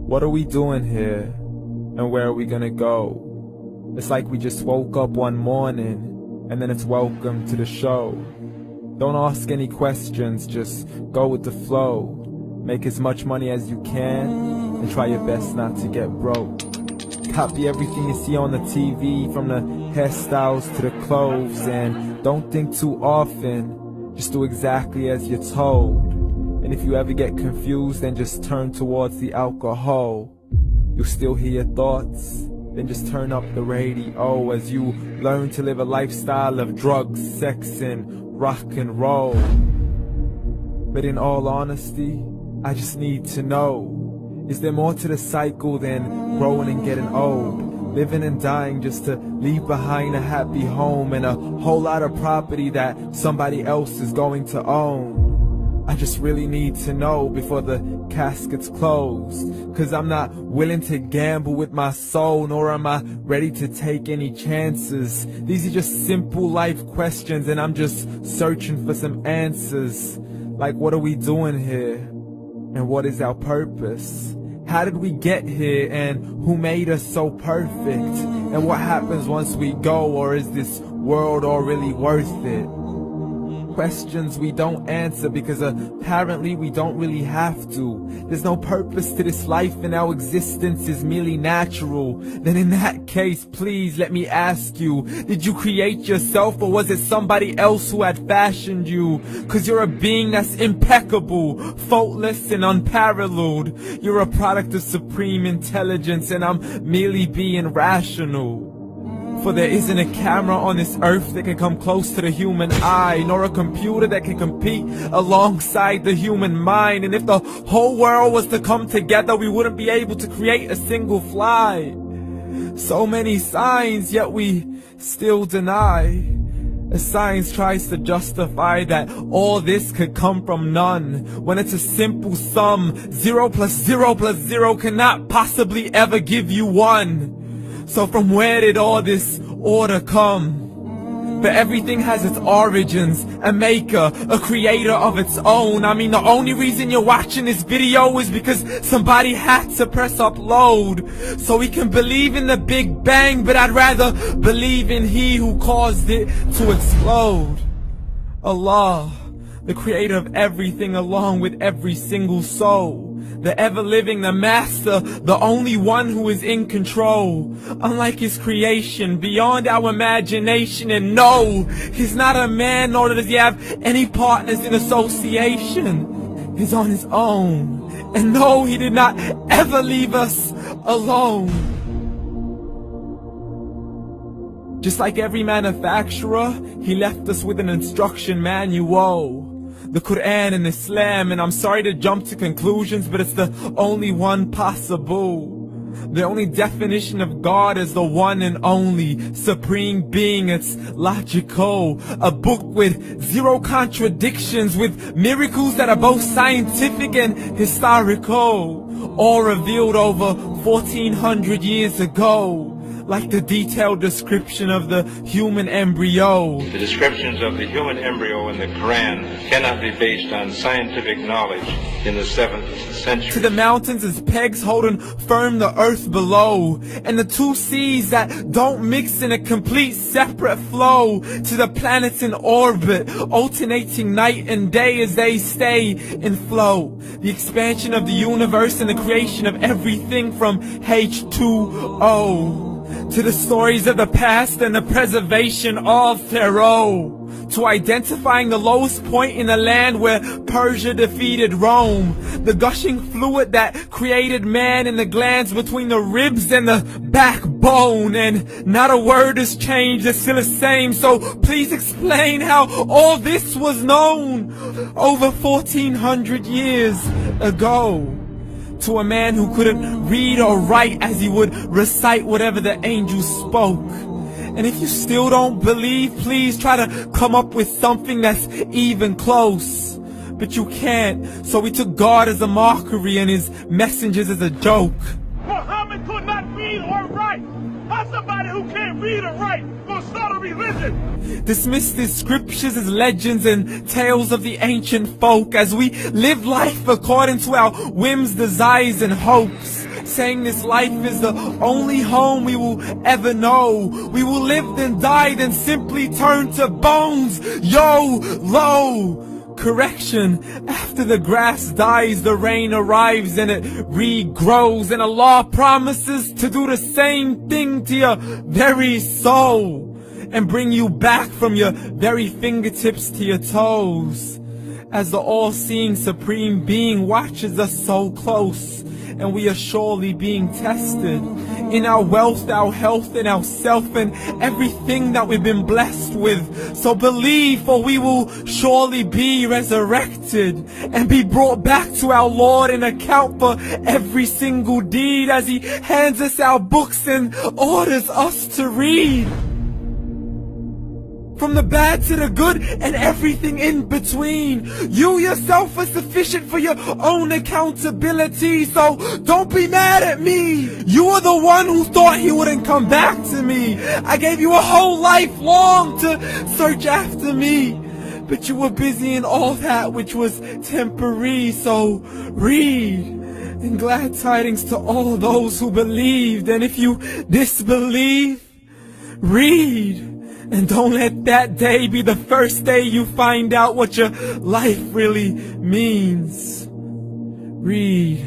What are we doing here? And where are we gonna go? It's like we just woke up one morning, and then it's welcome to the show. Don't ask any questions, just go with the flow. Make as much money as you can, and try your best not to get broke. Copy everything you see on the TV, from the hairstyles to the clothes, and don't think too often, just do exactly as you're told. And if you ever get confused, then just turn towards the alcohol. You'll still hear your thoughts, then just turn up the radio as you learn to live a lifestyle of drugs, sex, and rock and roll. But in all honesty, I just need to know, is there more to the cycle than growing and getting old? Living and dying just to leave behind a happy home and a whole lot of property that somebody else is going to own. I just really need to know before the casket's closed, 'cause I'm not willing to gamble with my soul, nor am I ready to take any chances. These are just simple life questions, and I'm just searching for some answers. Like, what are we doing here? And what is our purpose? How did we get here, and who made us so perfect? And what happens once we go, or is this world all really worth it? Questions we don't answer because apparently we don't really have to. There's no purpose to this life and our existence is merely natural. Then in that case, please let me ask you, did you create yourself, or was it somebody else who had fashioned you? 'Cause you're a being that's impeccable, faultless and unparalleled. You're a product of supreme intelligence, and I'm merely being rational. For there isn't a camera on this earth that can come close to the human eye, nor a computer that can compete alongside the human mind. And if the whole world was to come together, we wouldn't be able to create a single fly. So many signs, yet we still deny. As science tries to justify that all this could come from none, when it's a simple sum. 0 plus 0 plus 0 cannot possibly ever give you 1. So from where did all this order come? But everything has its origins, a maker, a creator of its own. I mean, the only reason you're watching this video is because somebody had to press upload. So we can believe in the Big Bang, but I'd rather believe in He who caused it to explode. Allah, the creator of everything along with every single soul. The ever-living, the master, the only one who is in control. Unlike his creation, beyond our imagination. And no, he's not a man, nor does he have any partners in association. He's on his own. And no, he did not ever leave us alone. Just like every manufacturer, he left us with an instruction manual. The Quran and Islam, and I'm sorry to jump to conclusions, but it's the only one possible. The only definition of God is the one and only supreme being. It's logical, a book with 0 contradictions, with miracles that are both scientific and historical, all revealed over 1400 years ago. Like the detailed description of the human embryo. The descriptions of the human embryo in the Quran cannot be based on scientific knowledge in the 7th century. To the mountains as pegs holding firm the earth below, and the 2 seas that don't mix in a complete separate flow. To the planets in orbit, alternating night and day as they stay in flow. The expansion of the universe and the creation of everything from H2O. To the stories of the past and the preservation of Pharaoh. To identifying the lowest point in the land where Persia defeated Rome. The gushing fluid that created man in the glands between the ribs and the backbone. And not a word has changed, it's still the same. So please explain how all this was known over 1400 years ago. To a man who couldn't read or write, as he would recite whatever the angels spoke. And if you still don't believe, please try to come up with something that's even close. But you can't, so we took God as a mockery and his messengers as a joke. Muhammad could not read or write. How's somebody who can't read or write gonna start a religion? Dismiss these scriptures as legends and tales of the ancient folk, as we live life according to our whims, desires, and hopes. saying this life is the only home we will ever know. We will live then die, then simply turn to bones. YOLO! Correction, after the grass dies, the rain arrives and it regrows, and Allah promises to do the same thing to your very soul and bring you back from your very fingertips to your toes, as the all-seeing supreme being watches us so close, and we are surely being tested in our wealth, our health, and our self, and everything that we've been blessed with. So believe, for we will surely be resurrected and be brought back to our Lord and account for every single deed, as He hands us our books and orders us to read. From the bad to the good and everything in between. You yourself are sufficient for your own accountability, so don't be mad at me. You are the one who thought He wouldn't come back to me. I gave you a whole life long to search after me, but you were busy in all that which was temporary. So read, and glad tidings to all those who believed. And if you disbelieve, read. And don't let that day be the first day you find out what your life really means. Read.